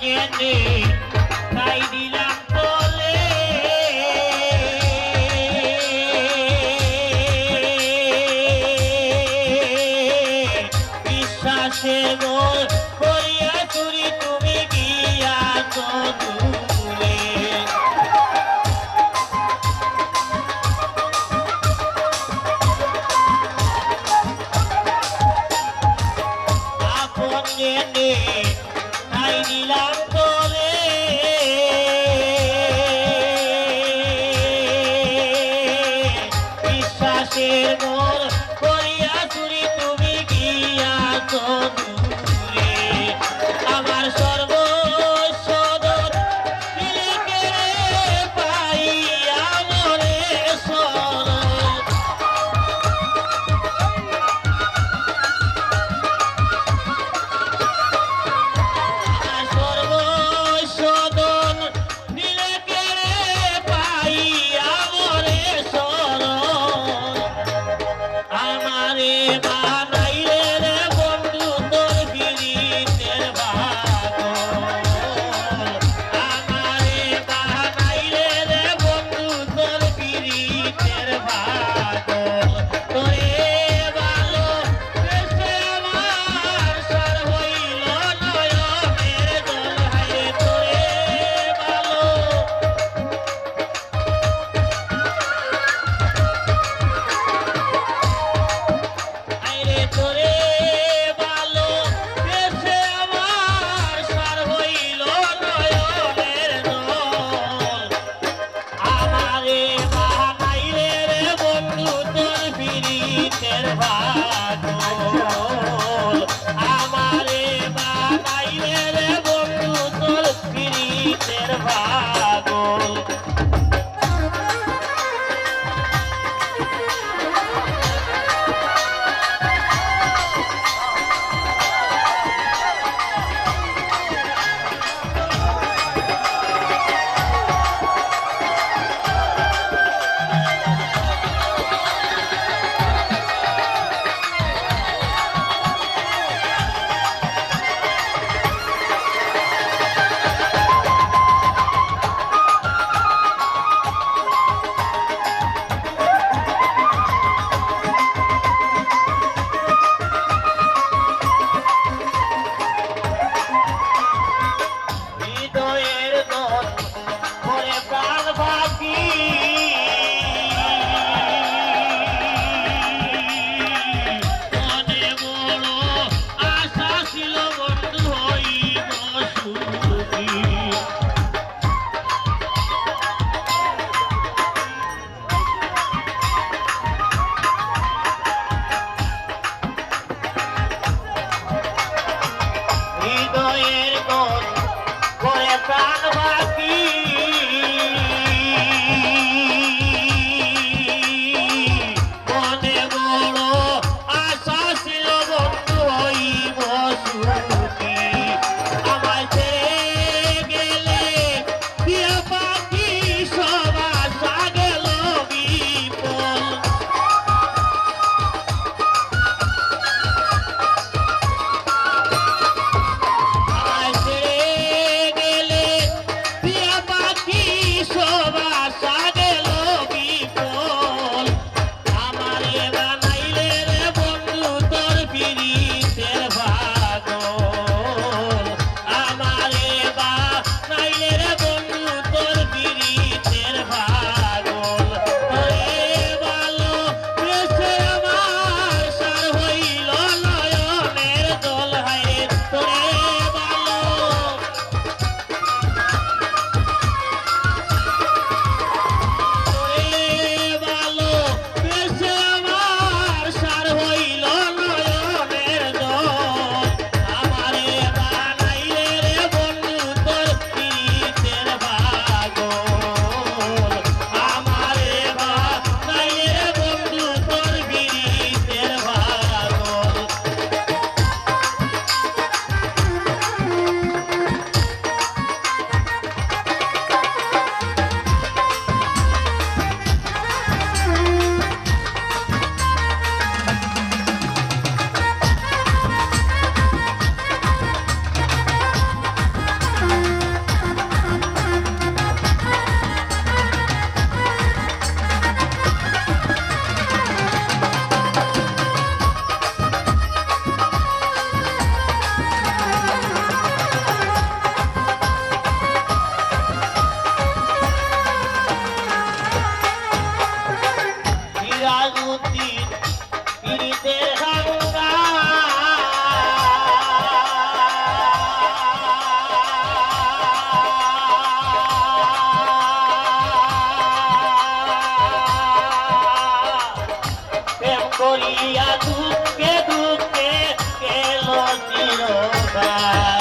জ্ঞানে তাই দিলাম তোলে বিশ্বাসে গোল করিয়া চুরি তুমি গিয়াছ দূরে আপন জ্ঞানে তাই দিলাম তোলে বিশ্বাসের গোল করিয়া চুরি তুমি গিয়াছ দূরে আমার সর্বসদন দিলকে পাইয়া মরে শরণ সর্বসদন দিলকে পাইয়া মরে শরণ আমারে বানাইলে রে বন্ধু তোর গিরিতের পাগল আমারে বানাইলে রে বন্ধু তোর গিরিতের পাগল তোরে ভালো বেশে আমার সার হইল নয়নের জল হায় তোরে ভালো আইরে তোরে ভালো বেশে আমার সার হইল নয়নের জল আমারে বানাইলে রে বন্ধু তোর পীড়িতের পাগল আমারে বানাইলে রে বন্ধু তোর পীড়িতের পাগল হৃদয়ের দল করে প্রাণ বাকি মনে বড় আশা ছিল বন্ধু হইব সুখী হৃদয়ের দল করে প্রাণ বাকি মনে বড় আশা ছিল বন্ধু হইব সুখী আমায় ছেড়ে গেলে প্রিয় পাখি সব আশা গেল বিফল আমায় ছেড়ে গেলে লইয়া দুঃখে দুঃখে গেল চিরকাল